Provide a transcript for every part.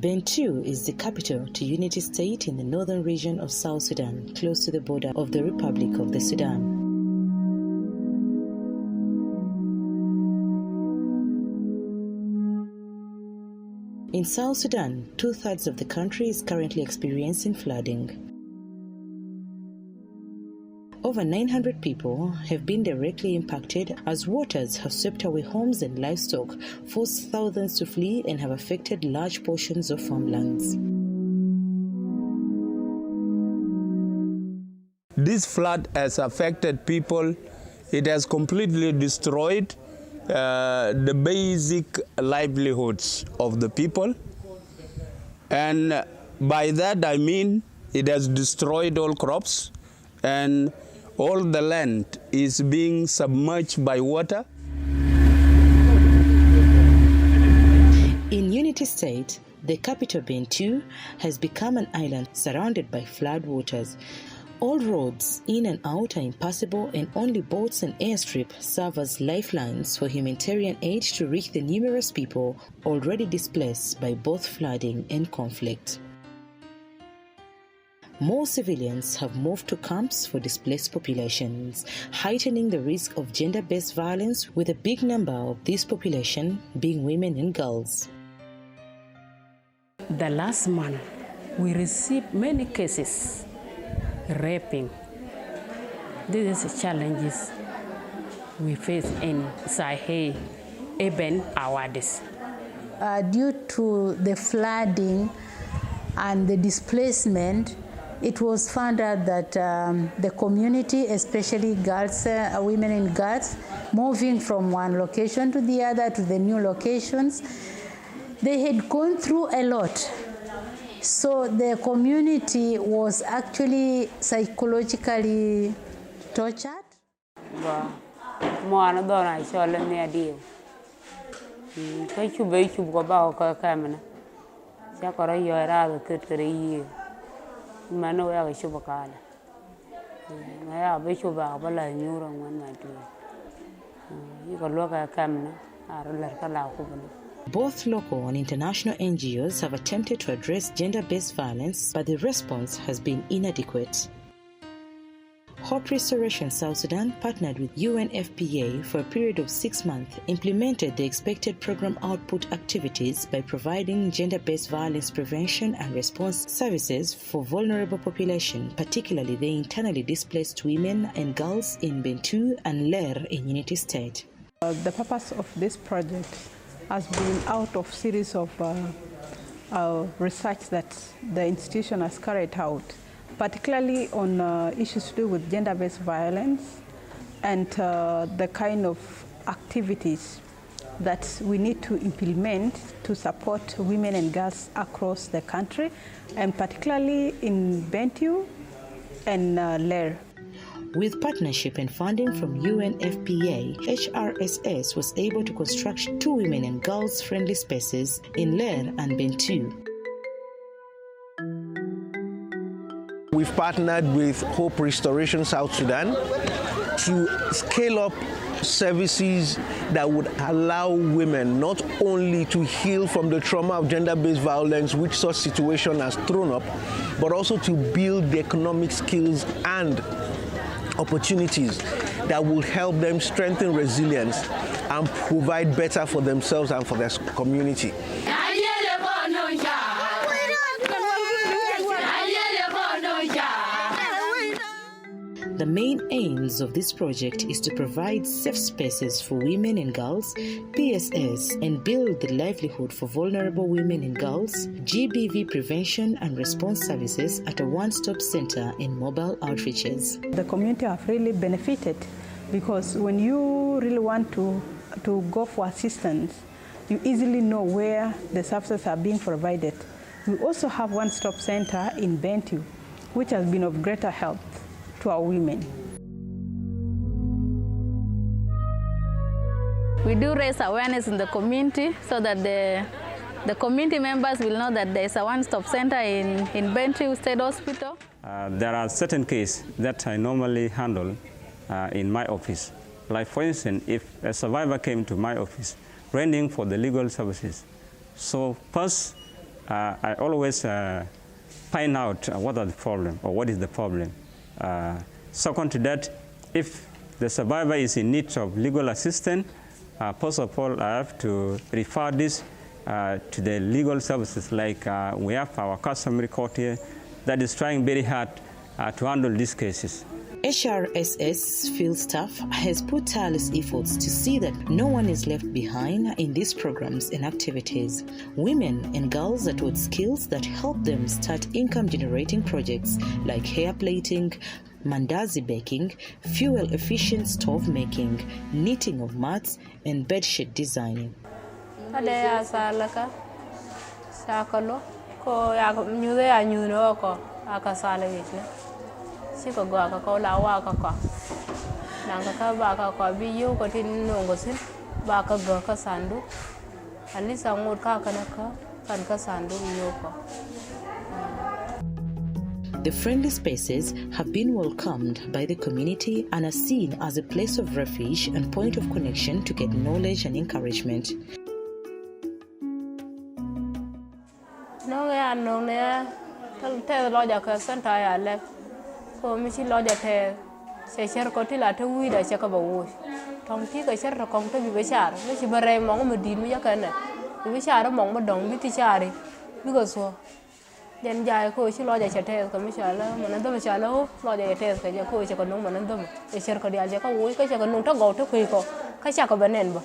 Bentiu is the capital to Unity State in the northern region of South Sudan, close to the border of the Republic of the Sudan. In South Sudan, 2/3 of the country is currently experiencing flooding. Over 900 people have been directly impacted as waters have swept away homes and livestock, forced thousands to flee, and have affected large portions of farmlands. This flood has affected people. It has completely destroyed the basic livelihoods of the people. And by that I mean it has destroyed all crops, and all the land is being submerged by water. In Unity State, the capital Bentiu has become an island surrounded by flood waters. All roads in and out are impassable, and only boats and airstrips serve as lifelines for humanitarian aid to reach the numerous people already displaced by both flooding and conflict. More civilians have moved to camps for displaced populations, heightening the risk of gender-based violence, with a big number of this population being women and girls. The last month, we received many cases raping. These are challenges we face in Sahel, even Awadis. Due to the flooding and the displacement, it was found out that the community, especially girls, women and girls, moving from one location to the other, to the new locations, they had gone through a lot. So the community was actually psychologically tortured. Both local and international NGOs have attempted to address gender-based violence, but the response has been inadequate. Hope Restoration South Sudan partnered with UNFPA for a period of 6 months, implemented the expected program output activities by providing gender-based violence prevention and response services for vulnerable population, particularly the internally displaced women and girls in Bentiu and Ler in Unity State. The purpose of this project has been out of series of research that the institution has carried out, particularly on issues to do with gender-based violence and the kind of activities that we need to implement to support women and girls across the country, and particularly in Bentiu and Ler. With partnership and funding from UNFPA, HRSS was able to construct 2 women and girls-friendly spaces in Ler and Bentiu. We've partnered with Hope Restoration South Sudan to scale up services that would allow women not only to heal from the trauma of gender-based violence which such situation has thrown up, but also to build the economic skills and opportunities that will help them strengthen resilience and provide better for themselves and for their community. The main aims of this project is to provide safe spaces for women and girls, PSS, and build the livelihood for vulnerable women and girls, GBV prevention and response services at a one-stop center and mobile outreaches. The community have really benefited because when you really want to go for assistance, you easily know where the services are being provided. We also have one-stop center in Bentiu, which has been of greater help to our women. We do raise awareness in the community so that the community members will know that there is a one-stop center in Bentiu State Hospital. There are certain cases that I normally handle in my office. Like for instance, if a survivor came to my office, rendering for the legal services. So first, I always find out what are the problem or what is the problem. Second to that, if the survivor is in need of legal assistance, first of all, I have to refer this to the legal services, like we have our customary court here that is trying very hard to handle these cases. HRSS field staff has put tireless efforts to see that no one is left behind in these programs and activities. Women and girls are taught skills that help them start income-generating projects like hair plaiting, mandazi baking, fuel-efficient stove making, knitting of mats, and bedsheet designing. Siko go ka la wa ka nanga ka ba ka bi yo ko tin nongo sin ba ka go ka sandu alisa ngur ka kana kan ka sandu yo ko. The friendly spaces have been welcomed by the community and are seen as a place of refuge and point of connection to get knowledge and encouragement. No ya no ne te lo ja ka santa ya le ko mi ci loja te se cer ko ti la te wi da ce ka ba wo tong ti ka cer ko to bi be char mi ci bare mo mo din mi ya kana bi char mo mo dong bi ti chari bi go so den jaay ko ci loja ce te ko mi chala mo nan do mi chala ho loja te ka ja ko ci ko no mo nan do e cer ko dia je ka wo ka ce ko no to go to ko ka cha ko benen ba.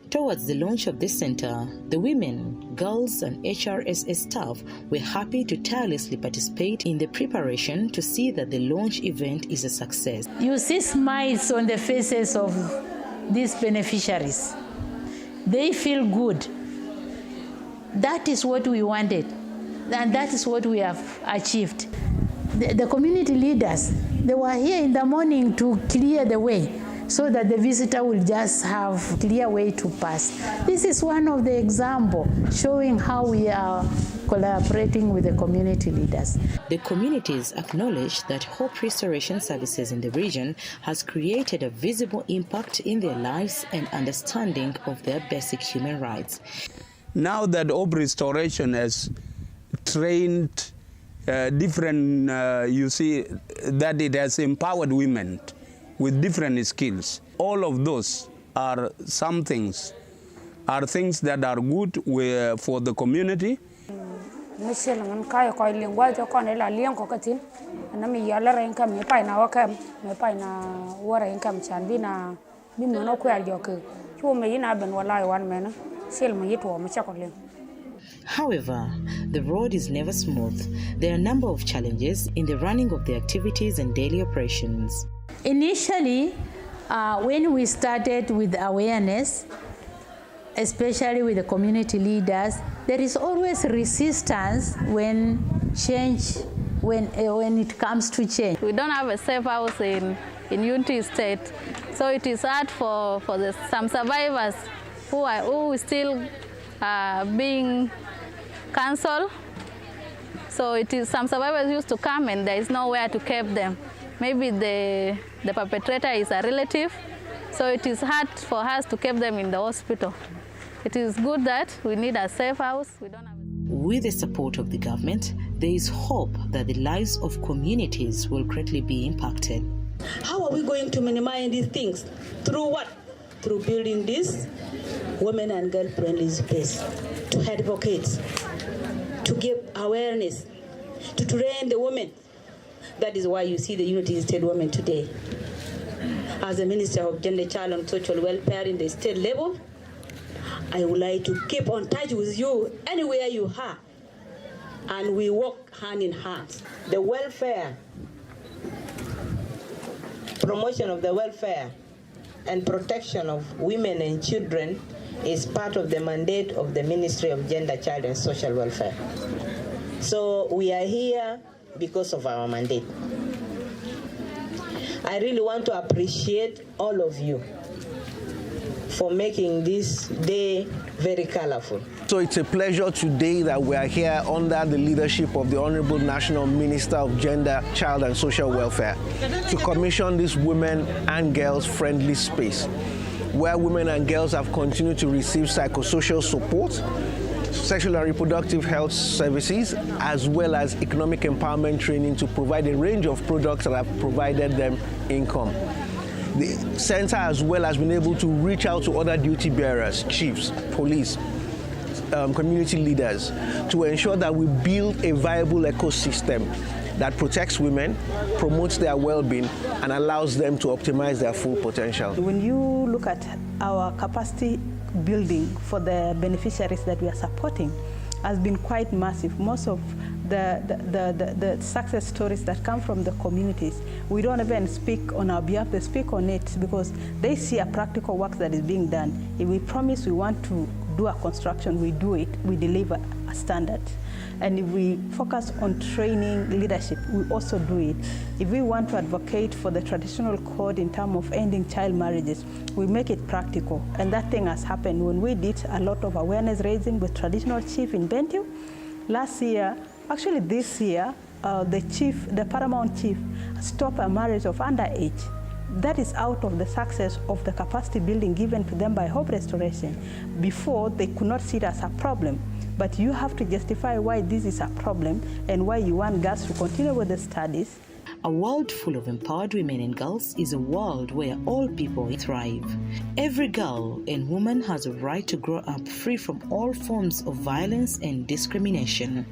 Towards the launch of this center, the women, girls, and HRSS staff were happy to tirelessly participate in the preparation to see that the launch event is a success. You see smiles on the faces of these beneficiaries. They feel good. That is what we wanted, and that is what we have achieved. The community leaders, they were here in the morning to clear the way, so that the visitor will just have clear way to pass. This is one of the examples showing how we are collaborating with the community leaders. The communities acknowledge that Hope Restoration Services in the region has created a visible impact in their lives and understanding of their basic human rights. Now that Hope Restoration has trained you see that it has empowered women with different skills. All of those are things that are good for the community. However, the road is never smooth. There are a number of challenges in the running of the activities and daily operations. Initially, when we started with awareness, especially with the community leaders, there is always resistance when it comes to change. We don't have a safe house in Unity State, so it is hard for some survivors who still being cancelled. So it is some survivors used to come and there is nowhere to keep them. Maybe the perpetrator is a relative, so it is hard for us to keep them in the hospital. It is good that we need a safe house. We don't have. With the support of the government, there is hope that the lives of communities will greatly be impacted. How are we going to minimize these things? Through what? Through building this women and girl-friendly space, to advocate, to give awareness, to train the women. That is why you see the Unity State women today. As the Minister of Gender, Child and Social Welfare in the state level, I would like to keep on touch with you anywhere you are, and we work hand in hand. The welfare, promotion of the welfare and protection of women and children is part of the mandate of the Ministry of Gender, Child and Social Welfare. So we are here because of our mandate. I really want to appreciate all of you for making this day very colorful. So it's a pleasure today that we are here under the leadership of the Honorable National Minister of Gender, Child and Social Welfare to commission this women and girls friendly space where women and girls have continued to receive psychosocial support, sexual and reproductive health services, as well as economic empowerment training to provide a range of products that have provided them income. The center as well has been able to reach out to other duty bearers, chiefs, police, community leaders, to ensure that we build a viable ecosystem that protects women, promotes their well-being, and allows them to optimize their full potential. When you look at our capacity building for the beneficiaries that we are supporting, has been quite massive. Most of the success stories that come from the communities, we don't even speak on our behalf, they speak on it because they see a practical work that is being done. If we promise we want to do a construction, we do it, we deliver a standard. And if we focus on training leadership, we also do it. If we want to advocate for the traditional code in terms of ending child marriages, we make it practical. And that thing has happened when we did a lot of awareness raising with traditional chief in Bentiu. Last year, actually this year, the paramount chief stopped a marriage of underage. That is out of the success of the capacity building given to them by Hope Restoration. Before, they could not see it as a problem. But you have to justify why this is a problem and why you want girls to continue with the studies. A world full of empowered women and girls is a world where all people thrive. Every girl and woman has a right to grow up free from all forms of violence and discrimination.